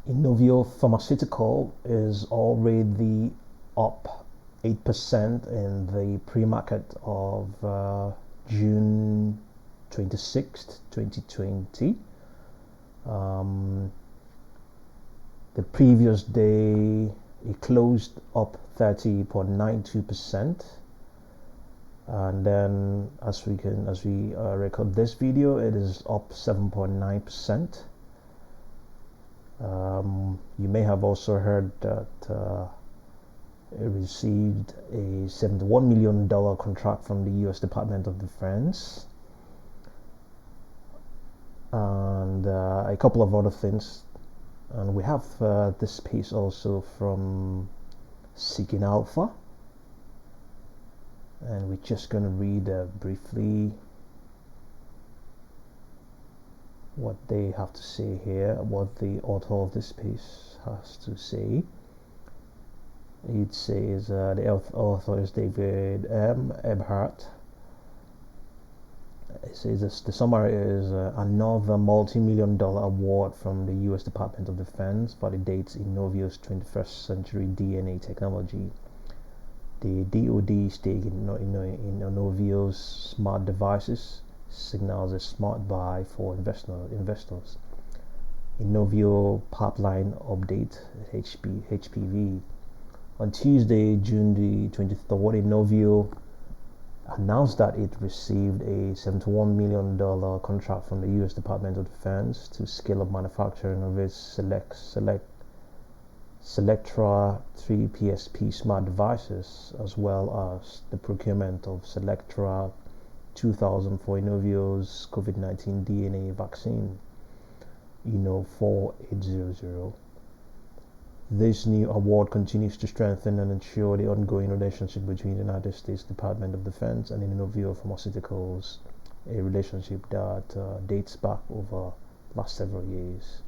Inovio Pharmaceutical is already up 8% in the pre-market of June 26th, 2020. The previous day it closed up 30.92%, and then as we record this video, it is up 7.9%. You may have also heard that it received a $71 million contract from the U.S. Department of Defense, and a couple of other things. And we have this piece also from SeekingAlpha, and we're just going to read briefly what they have to say here, what the author of this piece has to say. It says the author is David M. Ebhart. It says the summary is another multi-million-dollar award from the U.S. Department of Defense validates Inovio's 21st century DNA technology. The DoD stake in Inovio's smart devices signals a smart buy for investors. Inovio pipeline update HPV. On Tuesday, June the 23rd, Inovio announced that it received a $71 million contract from the U.S. Department of Defense to scale up manufacturing of its CELLECTRA 3 PSP smart devices, as well as the procurement of CELLECTRA 2000 for Inovio's COVID-19 DNA vaccine, INO 4800. This new award continues to strengthen and ensure the ongoing relationship between the United States Department of Defense and Inovio Pharmaceuticals, a relationship that dates back over last several years.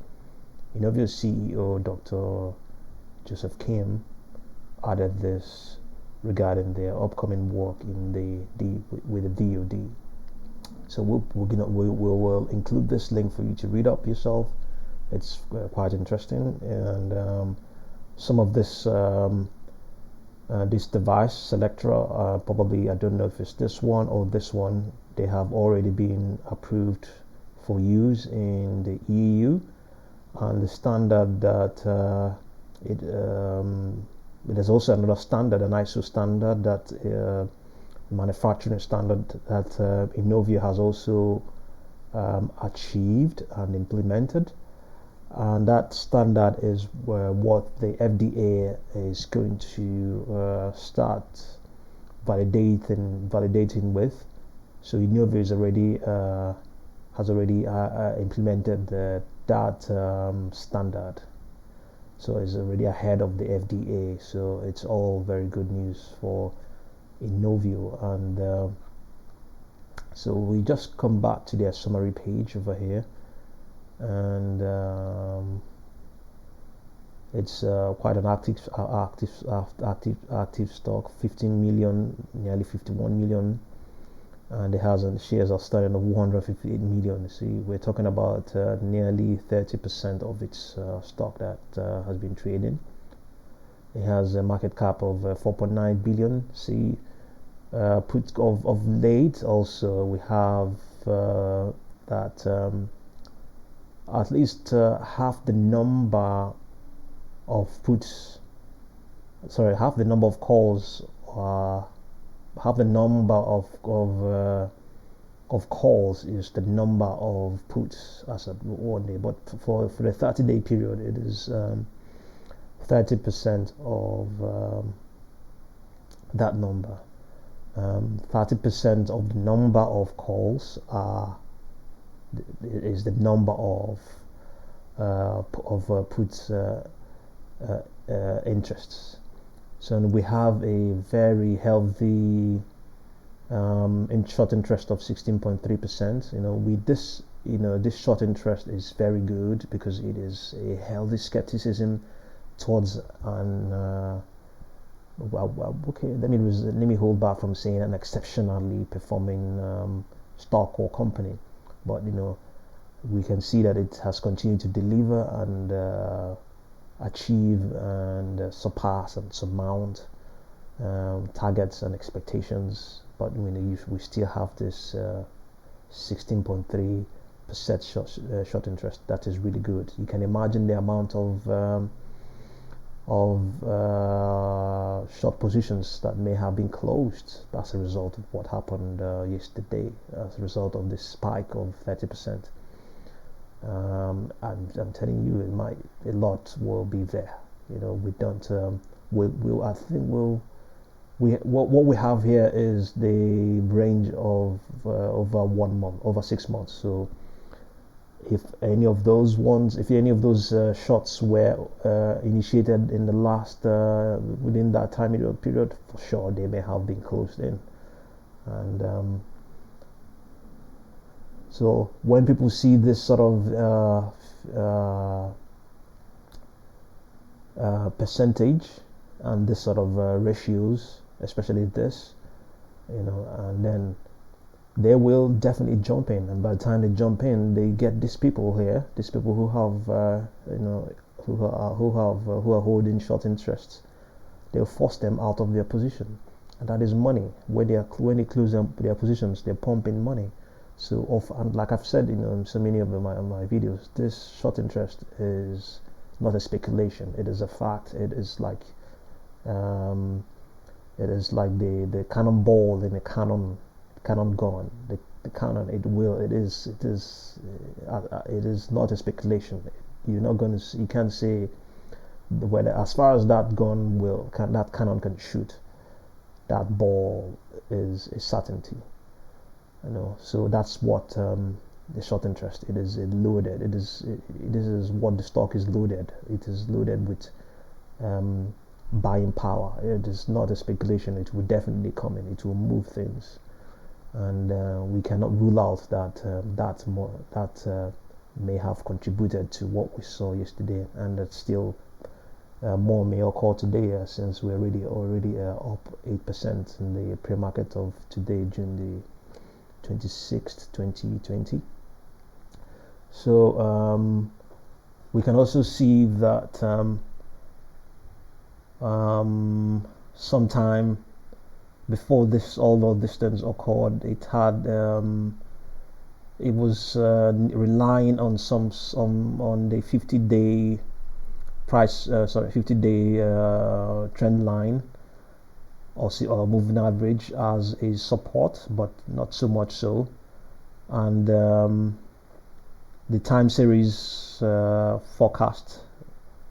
Inovio CEO Dr. Joseph Kim added this regarding their upcoming work with the DoD. So we will include this link for you to read up yourself. It's quite interesting, and some of this device CELLECTRA, probably, I don't know if it's this one or this one, they have already been approved for use in the EU, and the standard that there's also another standard, an ISO standard, that manufacturing standard that Inovio has also achieved and implemented. And that standard is what the FDA is going to start validating with. So Inovio has already implemented that standard. So it's already ahead of the FDA. So it's all very good news for Inovio. And so we just come back to their summary page over here, and it's quite an active stock, 15 million, nearly 51 million, and it has shares outstanding of 158 million. See, we're talking about nearly 30% of its stock that has been trading. It has a market cap of 4.9 billion. See, put of late also we have that at least half the number of puts, sorry, half the number of calls, half the number of calls is the number of puts as of 1 day. But for the 30-day period, it is 30% of that number. 30% of the number of calls is the number of puts interests. So we have a very healthy short interest of 16.3%. This short interest is very good because it is a healthy skepticism towards okay, let me hold back from saying an exceptionally performing stock or company, but we can see that it has continued to deliver, and achieve and surpass and surmount targets and expectations, but we still have this 16.3% short interest. That is really good. You can imagine the amount of short positions that may have been closed as a result of what happened yesterday, as a result of this spike of 30%. I'm telling you, a lot will be there. We don't. I think what we have here is the range of over 1 month, over 6 months. So if any of those shots were initiated in the last within that time period, for sure they may have been closed in. And so when people see this sort of percentage and this sort of ratios, especially this, and then they will definitely jump in, and by the time they jump in, they get these people here, who have who are holding short interests. They'll force them out of their position, and that is money. When they close their positions, they're pumping money. So and like I've said in so many of my videos, this short interest is not a speculation. It is a fact. It is like the cannonball in a cannon gun. The cannon. It is not a speculation. You can't say whether, as far as that that cannon can shoot, that ball is a certainty. So that's what the short interest. It is loaded. This is what the stock is loaded. It is loaded with buying power. It is not a speculation. It will definitely come in. It will move things, and we cannot rule out that that may have contributed to what we saw yesterday, and that still more may occur today, since we're already up 8% in the pre-market of today, June the 26th, 2020. So we can also see that sometime before all of this things occurred, it was relying on on the 50-day price, 50-day trend line, or moving average, as a support, but not so much so. And the time series forecast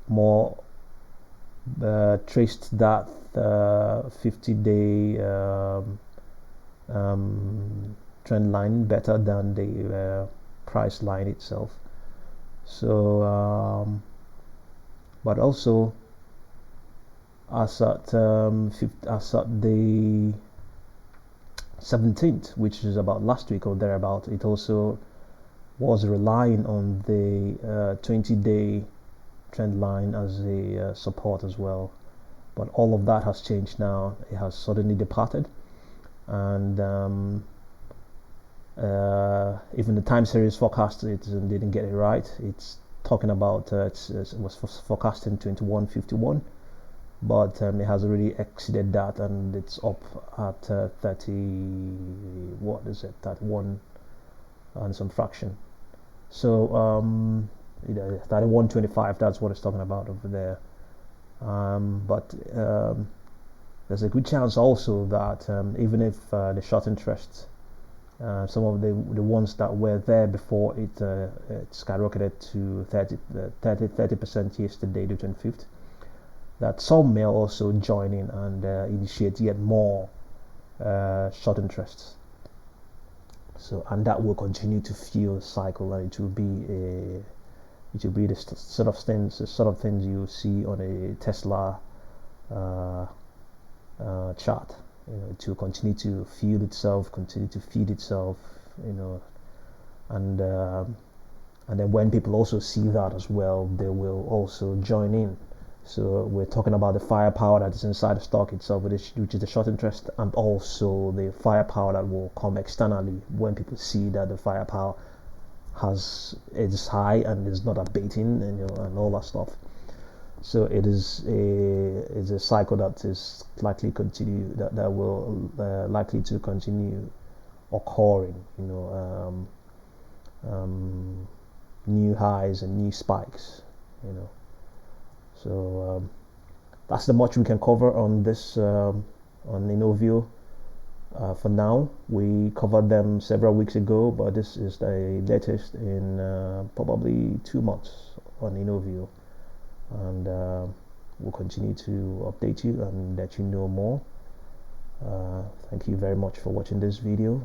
more traced that 50-day trend line better than the price line itself. So but also, as at the 17th, which is about last week or thereabout, it also was relying on the 20-day trend line as a support as well. But all of that has changed now. It has suddenly departed, and even the time series forecast, it didn't get it right. It's talking about it was forecasting 2151, but it has already exceeded that, and it's up at 30. What is it? 31 and some fraction. So 3125. That's what it's talking about over there. But there's a good chance also that even if the short interest, some of the ones that were there before it skyrocketed to 30% yesterday, the 25th, that some may also join in and initiate yet more short interests. So, and that will continue to fuel the cycle, and it will be the sort of things you see on a Tesla chart. To continue to fuel itself, continue to feed itself, and then when people also see that as well, they will also join in. So we're talking about the firepower that is inside the stock itself, which is the short interest, and also the firepower that will come externally when people see that the firepower is high and is not abating, and all that stuff. So it's a cycle that is likely continue that will likely to continue occurring. New highs and new spikes. You know, so that's the much we can cover on this on Inovio. For now, we covered them several weeks ago, but this is the latest in probably 2 months on Inovio, and we'll continue to update you and let you know more. Thank you very much for watching this video.